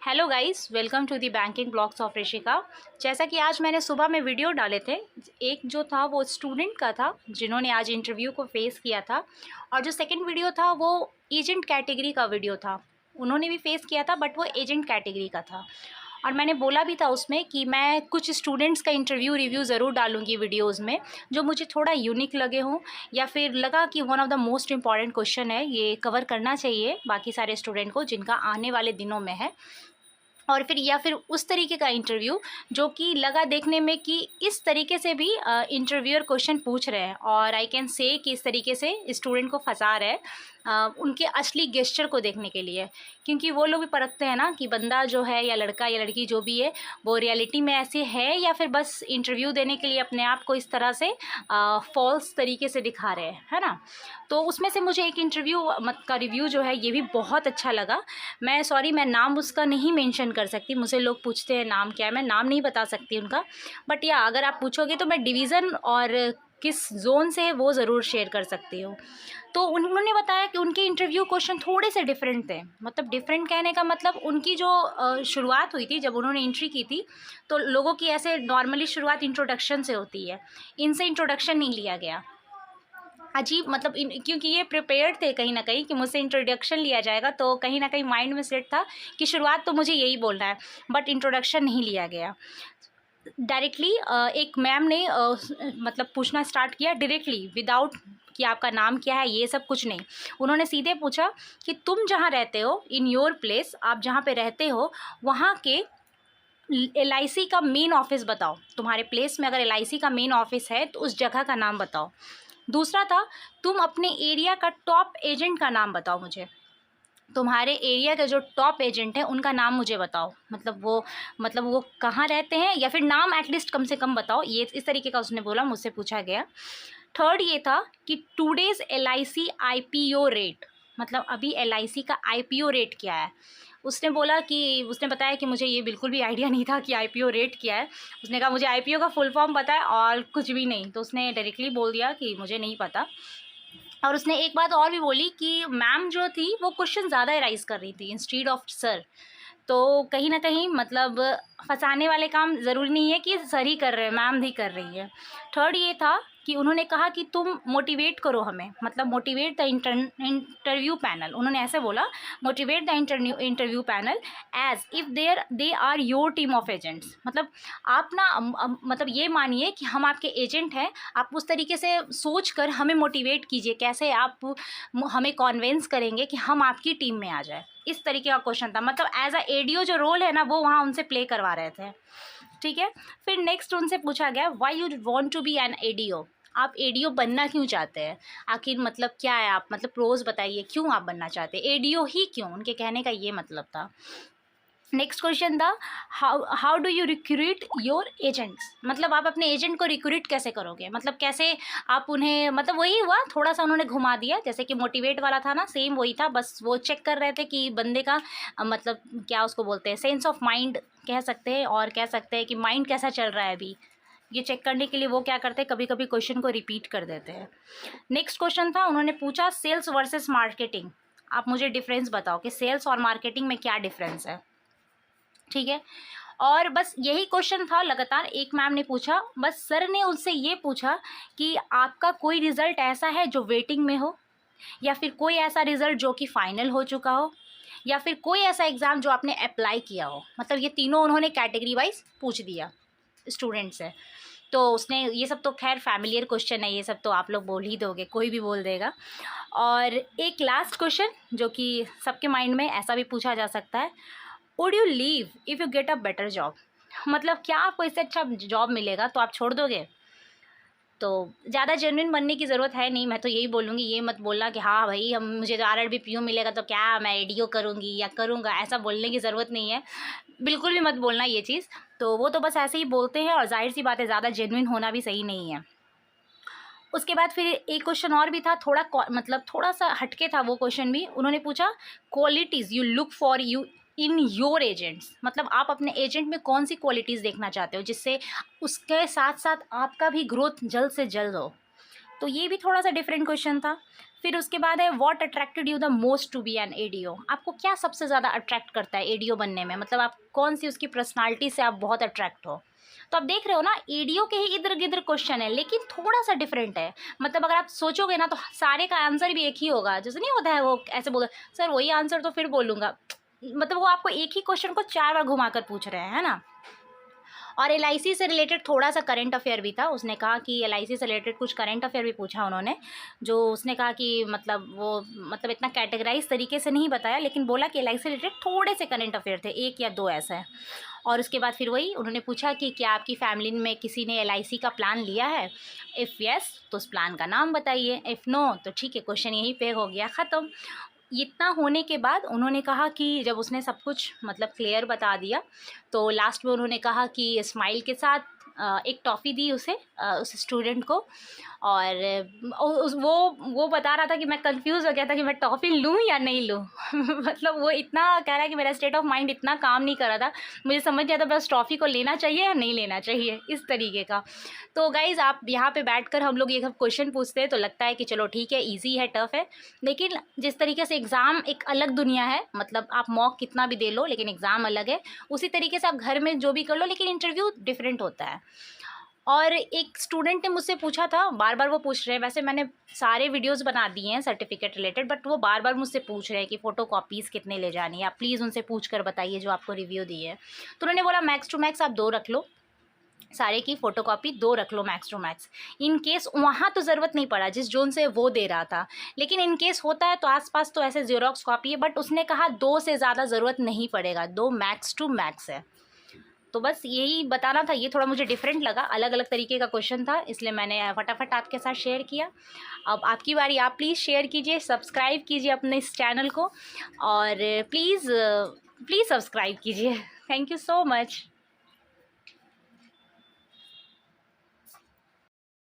Hello guys, welcome to the banking blogs of Rishika. जैसा कि आज मैंने सुबह में वीडियो डाले थे, एक जो था वो स्टूडेंट का था जिन्होंने आज इंटरव्यू को फेस किया था, और जो सेकंड वीडियो था वो एजेंट कैटेगरी का वीडियो था। उन्होंने भी फेस किया था बट वो एजेंट कैटेगरी का था। और मैंने बोला भी था उसमें कि मैं कुछ स्टूडेंट्स का इंटरव्यू रिव्यू ज़रूर डालूंगी वीडियोज़ में, जो मुझे थोड़ा यूनिक लगे हों या फिर लगा कि one of the most important question है, ये कवर करना चाहिए बाकी सारे स्टूडेंट को जिनका आने वाले दिनों में है। और फिर या फिर उस तरीके का इंटरव्यू जो कि लगा देखने में कि इस तरीके से भी इंटरव्यूअर क्वेश्चन पूछ रहे हैं, और आई कैन से कि इस तरीके से स्टूडेंट को फंसा रहे हैं उनके असली गेस्चर को देखने के लिए। क्योंकि वो लोग भी परखते हैं ना कि बंदा जो है या लड़का या लड़की जो भी है वो रियलिटी में ऐसे है या फिर बस इंटरव्यू देने के लिए अपने आप को इस तरह से फॉल्स तरीके से दिखा रहे हैं, है ना। तो उसमें से मुझे एक इंटरव्यू का रिव्यू जो है ये भी बहुत अच्छा लगा। मैं नाम उसका नहीं मेंशन कर सकती, मुझे लोग पूछते हैं नाम क्या है, मैं नाम नहीं बता सकती उनका, बट या अगर आप पूछोगे तो मैं डिवीज़न और किस जोन से वो ज़रूर शेयर कर सकती हूँ। तो उन्होंने बताया कि उनके इंटरव्यू क्वेश्चन थोड़े से डिफरेंट थे। मतलब डिफरेंट कहने का मतलब उनकी जो शुरुआत हुई थी जब उन्होंने एंट्री की थी, तो लोगों की ऐसे नॉर्मली शुरुआत इंट्रोडक्शन से होती है, इनसे इंट्रोडक्शन नहीं लिया गया। अजीब, मतलब क्योंकि ये प्रिपेयर्ड थे कहीं ना कहीं कि मुझसे इंट्रोडक्शन लिया जाएगा, तो कहीं ना कहीं माइंड में सेट था कि शुरुआत तो मुझे यही बोलना है, बट इंट्रोडक्शन नहीं लिया गया। डायरेक्टली एक मैम ने मतलब पूछना स्टार्ट किया डायरेक्टली, विदाउट कि आपका नाम क्या है, ये सब कुछ नहीं। उन्होंने सीधे पूछा कि तुम जहाँ रहते हो, इन योर प्लेस, आप जहाँ पे रहते हो वहाँ के LIC का मेन ऑफिस बताओ। तुम्हारे प्लेस में अगर LIC का मेन ऑफिस है तो उस जगह का नाम बताओ। दूसरा था, तुम अपने एरिया का टॉप एजेंट का नाम बताओ मुझे। तुम्हारे एरिया के जो टॉप एजेंट हैं उनका नाम मुझे बताओ। मतलब वो कहाँ रहते हैं, या फिर नाम एटलीस्ट कम से कम बताओ। ये इस तरीके का उसने बोला, मुझसे पूछा गया। थर्ड ये था कि टूडेज़ LIC IPO रेट, मतलब अभी LIC का IPO रेट क्या है। उसने बताया कि मुझे ये बिल्कुल भी आइडिया नहीं था कि IPO रेट क्या है। उसने कहा मुझे IPO का फुल फॉर्म पता है और कुछ भी नहीं, तो उसने डायरेक्टली बोल दिया कि मुझे नहीं पता। और उसने एक बात और भी बोली कि मैम जो थी वो क्वेश्चन ज़्यादा राइज कर रही थी इंस्टीड ऑफ सर। तो कहीं ना कहीं मतलब फंसाने वाले काम ज़रूरी नहीं है कि सर ही कर रहे हैं, मैम भी कर रही है। थर्ड ये था कि उन्होंने कहा कि तुम मोटिवेट करो हमें, मतलब मोटिवेट द इंटरव्यू पैनल। उन्होंने ऐसे बोला, motivate the interview panel as if they are your team of agents. मतलब आप ना मतलब ये मानिए कि हम आपके एजेंट हैं, आप उस तरीके से सोच कर हमें मोटिवेट कीजिए, कैसे आप हमें कॉन्वेंस करेंगे कि हम आपकी टीम में आ जाए। इस तरीके का क्वेश्चन था, मतलब एज अ ADO जो रोल है ना वो वहाँ उनसे प्ले करवा रहे थे। ठीक है। फिर नेक्स्ट उनसे पूछा गया, why you want to be an ADO। आप ADO बनना क्यों चाहते हैं, आखिर मतलब क्या है, आप मतलब प्रोज बताइए, क्यों आप बनना चाहते हैं, ADO ही क्यों, उनके कहने का ये मतलब था। नेक्स्ट क्वेश्चन था, how do you recruit your agents. मतलब आप अपने एजेंट को रिक्रूट कैसे करोगे, मतलब कैसे आप उन्हें, मतलब वही हुआ, थोड़ा सा उन्होंने घुमा दिया। जैसे कि मोटिवेट वाला था ना, सेम वही था, बस वो चेक कर रहे थे कि बंदे का मतलब क्या उसको बोलते हैं, सेंस ऑफ माइंड कह सकते हैं, और कह सकते हैं कि माइंड कैसा चल रहा है अभी। ये चेक करने के लिए वो क्या करते हैं, कभी कभी क्वेश्चन को रिपीट कर देते हैं। नेक्स्ट क्वेश्चन था, उन्होंने पूछा सेल्स वर्सेस मार्केटिंग। आप मुझे डिफरेंस बताओ कि सेल्स और मार्केटिंग में क्या डिफरेंस है। ठीक है। और बस यही क्वेश्चन था लगातार, एक मैम ने पूछा, बस सर ने उनसे ये पूछा कि आपका कोई रिज़ल्ट ऐसा है जो वेटिंग में हो, या फिर कोई ऐसा रिज़ल्ट जो कि फाइनल हो चुका हो, या फिर कोई ऐसा एग्ज़ाम जो आपने अप्लाई किया हो। मतलब ये तीनों उन्होंने कैटेगरी वाइज पूछ दिया स्टूडेंट से। तो उसने, ये सब तो खैर फैमिलियर क्वेश्चन है, ये सब तो आप लोग बोल ही दोगे, कोई भी बोल देगा। और एक लास्ट क्वेश्चन जो कि सबके माइंड में ऐसा भी पूछा जा सकता है, would you leave if you get a better job. मतलब क्या आपको इससे अच्छा जॉब मिलेगा तो आप छोड़ दोगे। तो ज़्यादा जेन्युइन बनने की ज़रूरत है नहीं, मैं तो यही बोलूँगी, ये मत बोलना कि हाँ भाई हम मुझे तो RRB PO मिलेगा तो क्या मैं ADO करूँगी या करूँगा, ऐसा बोलने की ज़रूरत नहीं है। बिल्कुल भी मत बोलना ये चीज़। तो वो तो बस ऐसे ही बोलते हैं, और जाहिर सी बात है ज़्यादा जेन्युइन होना भी सही नहीं है। उसके बाद फिर एक क्वेश्चन और भी था, मतलब थोड़ा सा हटके था वो क्वेश्चन भी। उन्होंने पूछा, qualities you look for you in your agents. मतलब आप अपने एजेंट में कौन सी क्वालिटीज़ देखना चाहते हो जिससे उसके साथ साथ आपका भी ग्रोथ जल्द से जल्द हो। तो ये भी थोड़ा सा डिफरेंट क्वेश्चन था। फिर उसके बाद है what attracted you the most to be an ADO. आपको क्या सबसे ज़्यादा अट्रैक्ट करता है एडीओ बनने में, मतलब आप कौन सी उसकी पर्सनालिटी से आप बहुत अट्रैक्ट हो। तो आप देख रहे हो ना, एडीओ के ही इधर गिधर क्वेश्चन है, लेकिन थोड़ा सा डिफरेंट है। मतलब अगर आप सोचोगे ना तो सारे का आंसर भी एक ही होगा, जैसे नहीं होता है वो ऐसे बोल सर वही आंसर तो फिर बोलूँगा, मतलब वो आपको एक ही क्वेश्चन को 4 बार घुमा कर पूछ रहे हैं, है ना। और एलआईसी से रिलेटेड थोड़ा सा करंट अफेयर भी था। उसने कहा कि एलआईसी से रिलेटेड कुछ करंट अफेयर भी पूछा उन्होंने, जो उसने कहा कि मतलब वो मतलब इतना कैटेगराइज तरीके से नहीं बताया, लेकिन बोला कि एलआईसी से रिलेटेड थोड़े से करंट अफेयर थे, 1 या 2 ऐसा है। और उसके बाद फिर वही उन्होंने पूछा कि क्या आपकी फैमिली में किसी ने एलआईसी का प्लान लिया है, इफ़ यस तो उस प्लान का नाम बताइए, इफ़ नो तो ठीक है, क्वेश्चन यहीं पे हो गया ख़त्म। इतना होने के बाद उन्होंने कहा कि जब उसने सब कुछ मतलब क्लियर बता दिया, तो लास्ट में उन्होंने कहा कि स्माइल के साथ एक टॉफ़ी दी उसे, उस स्टूडेंट को। और वो बता रहा था कि मैं कंफ्यूज हो गया था कि मैं टॉफ़ी लूँ या नहीं लूँ मतलब वो इतना कह रहा है कि मेरा स्टेट ऑफ माइंड इतना काम नहीं कर रहा था, मुझे समझ नहीं आता बस टॉफ़ी को लेना चाहिए या नहीं लेना चाहिए, इस तरीके का। तो गाइज़ आप यहाँ पे बैठकर हम लोग ये सब क्वेश्चन पूछते हैं तो लगता है कि चलो ठीक है, ईजी है, टफ़ है, लेकिन जिस तरीके से एग्ज़ाम एक अलग दुनिया है, मतलब आप मॉक कितना भी दे लो लेकिन एग्ज़ाम अलग है, उसी तरीके से आप घर में जो भी कर लो, लेकिन इंटरव्यू डिफरेंट होता है। और एक स्टूडेंट ने मुझसे पूछा था, बार बार वो पूछ रहे हैं, वैसे मैंने सारे वीडियोस बना दिए हैं सर्टिफिकेट रिलेटेड, बट वो बार बार मुझसे पूछ रहे हैं कि फ़ोटो कॉपीज़ कितने ले जानी है, आप प्लीज़ उनसे पूछ कर बताइए जो आपको रिव्यू दिए हैं। तो उन्होंने बोला मैक्स टू मैक्स आप 2 रख लो, सारे की फ़ोटो कॉपी 2 रख लो max two max. In case वहाँ तो ज़रूरत नहीं पड़ा जिस जोन से वो दे रहा था, लेकिन इन केस होता है तो आसपास तो ऐसे ज़ेरॉक्स कॉपी है, बट उसने कहा 2 से ज़्यादा ज़रूरत नहीं पड़ेगा, 2 मैक्स टू मैक्स है। तो बस यही बताना था, ये थोड़ा मुझे डिफरेंट लगा, अलग अलग तरीके का क्वेश्चन था, इसलिए मैंने फटाफट आपके साथ शेयर किया। अब आपकी बारी, आप प्लीज़ शेयर कीजिए, सब्सक्राइब कीजिए अपने इस चैनल को, और प्लीज़ सब्सक्राइब कीजिए। Thank you so much.